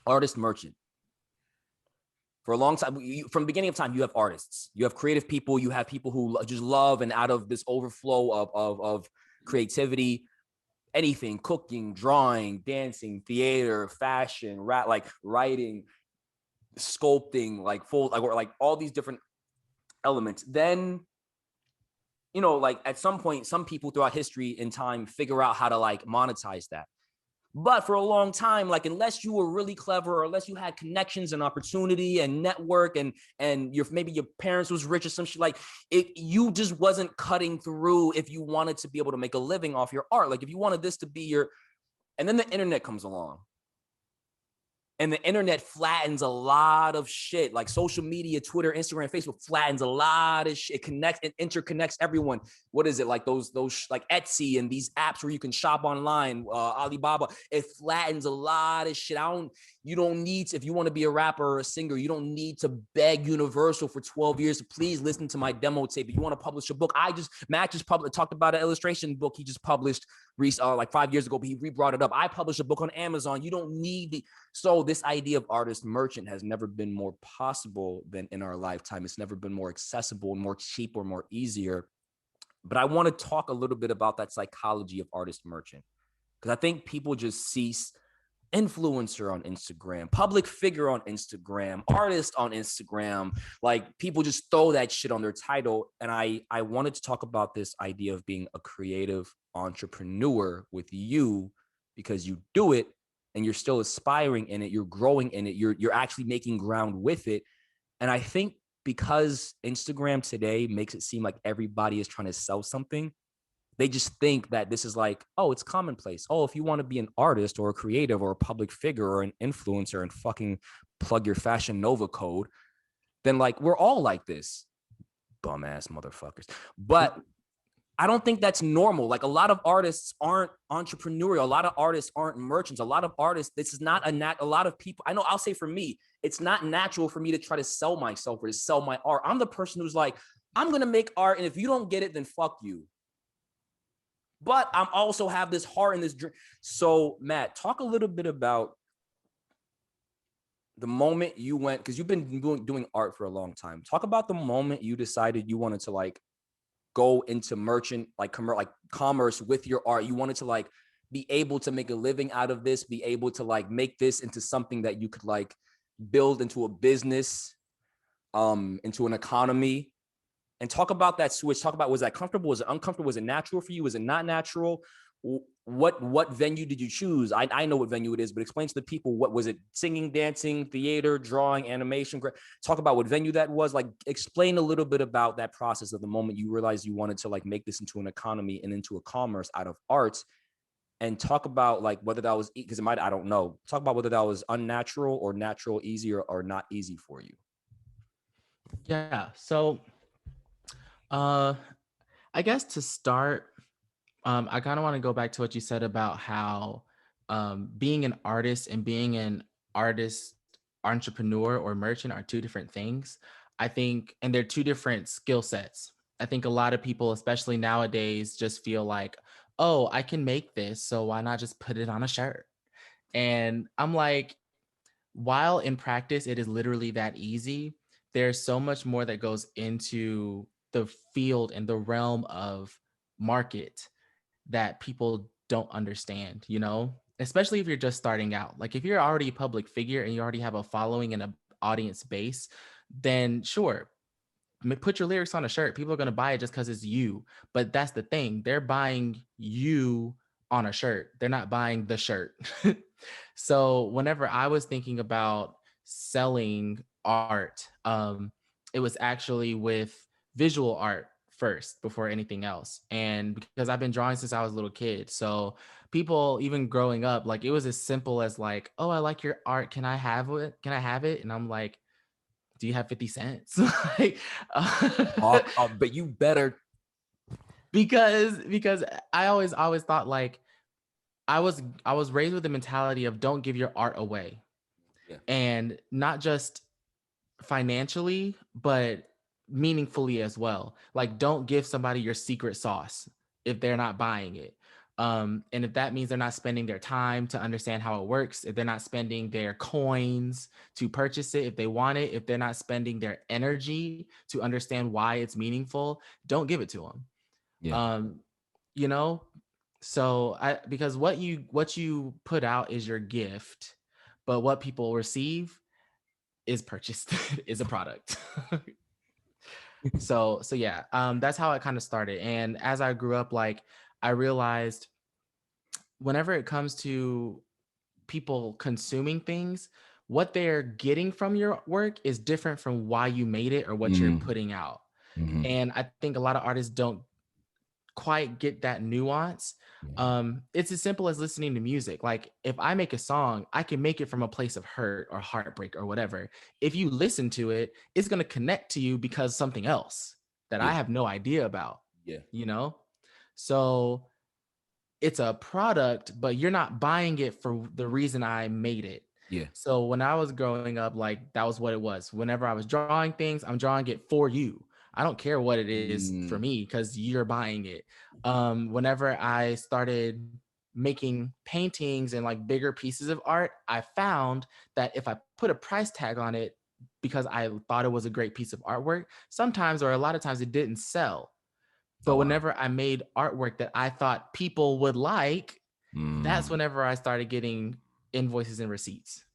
artist merchant. For a long time, from the beginning of time, you have artists, you have creative people, you have people who just love, and out of this overflow of creativity, anything, cooking, drawing, dancing, theater, fashion, rap, like writing, sculpting, like full, like all these different elements. Then, like at some point, some people throughout history and time figure out how to like monetize that. But for a long time, like unless you were really clever, or unless you had connections and opportunity and network, and maybe your parents was rich or some shit, like you just wasn't cutting through if you wanted to be able to make a living off your art. Like if you wanted this to be your, and then the internet comes along. And the internet flattens a lot of shit, like social media, Twitter, Instagram, Facebook flattens a lot of shit. It connects and interconnects everyone. What is it, like those like Etsy and these apps where you can shop online, Alibaba? It flattens a lot of shit. You don't need to, if you want to be a rapper or a singer, you don't need to beg Universal for 12 years to please listen to my demo tape. If you want to publish a book, Matt just talked about an illustration book he just published like 5 years ago, but he re-brought it up. I published a book on Amazon. You don't need so this idea of artist merchant has never been more possible than in our lifetime. It's never been more accessible, more cheap, or more easier. But I want to talk a little bit about that psychology of artist merchant, because I think people just see influencer on Instagram, public figure on Instagram, artist on Instagram. Like people just throw that shit on their title. And I wanted to talk about this idea of being a creative entrepreneur with you, because you do it and you're still aspiring in it, you're growing in it, you're actually making ground with it. And I think because Instagram today makes it seem like everybody is trying to sell something, they just think that this is like, oh, it's commonplace. Oh, if you want to be an artist or a creative or a public figure or an influencer and fucking plug your Fashion Nova code, then like we're all like this. Bum ass motherfuckers. But I don't think that's normal. Like a lot of artists aren't entrepreneurial. A lot of artists aren't merchants. A lot of artists, this is not a lot of people. I know, I'll say for me, it's not natural for me to try to sell myself or to sell my art. I'm the person who's like, I'm going to make art. And if you don't get it, then fuck you. But I'm also have this heart and this dream. So Matt, talk a little bit about the moment you went, because you've been doing art for a long time. Talk about the moment you decided you wanted to like go into merchant, like commerce with your art. You wanted to like be able to make a living out of this, be able to like make this into something that you could like build into a business, into an economy. And talk about that switch. Talk about, was that comfortable? Was it uncomfortable? Was it natural for you? Was it not natural? What venue did you choose? I know what venue it is, but explain to the people, what was it? Singing, dancing, theater, drawing, animation? Talk about what venue that was. Like explain a little bit about that process of the moment you realized you wanted to like make this into an economy and into a commerce out of arts. And talk about like whether that was, because it might, I don't know. Talk about whether that was unnatural or natural, easier or not easy for you. Yeah. So I guess to start, I kind of want to go back to what you said about how being an artist and being an artist entrepreneur or merchant are two different things. I think, and they're two different skill sets. I think a lot of people, especially nowadays, just feel like, oh, I can make this, so why not just put it on a shirt? And I'm like, while in practice it is literally that easy, there's so much more that goes into the field and the realm of market that people don't understand, especially if you're just starting out. Like if you're already a public figure and you already have a following and an audience base, then sure, put your lyrics on a shirt. People are going to buy it just because it's you. But that's the thing. They're buying you on a shirt. They're not buying the shirt. So whenever I was thinking about selling art, it was actually with visual art first before anything else. And because I've been drawing since I was a little kid. So people, even growing up, like it was as simple as like, oh, I like your art. Can I have it? Can I have it? And I'm like, do you have 50 cents? Like, But you better. because I always thought like I was raised with the mentality of don't give your art away. Yeah. And not just financially, but meaningfully as well. Like don't give somebody your secret sauce if they're not buying it. And if that means they're not spending their time to understand how it works, if they're not spending their coins to purchase it, if they want it, if they're not spending their energy to understand why it's meaningful, don't give it to them. Yeah. You know, so because what you put out is your gift, but what people receive is purchased, is a product. So yeah, that's how it kind of started. And as I grew up, like I realized whenever it comes to people consuming things, what they're getting from your work is different from why you made it or what you're Mm, putting out. mhm. And I think a lot of artists don't quite get that nuance. Yeah. It's as simple as listening to music. Like if I make a song, I can make it from a place of hurt or heartbreak or whatever. If you listen to it, it's going to connect to you because something else that I Yeah. have no idea about, Yeah. you know? So it's a product, but you're not buying it for the reason I made it. Yeah. So when I was growing up, like that was what it was. Whenever I was drawing things, I'm drawing it for you. I don't care what it is for Mm, me because you're buying it. Whenever I started making paintings and like bigger pieces of art, I found that if I put a price tag on it because I thought it was a great piece of artwork, sometimes or a lot of times it didn't sell. oh But wow. whenever I made artwork that I thought people would like, that's Mm. whenever I started getting invoices and receipts.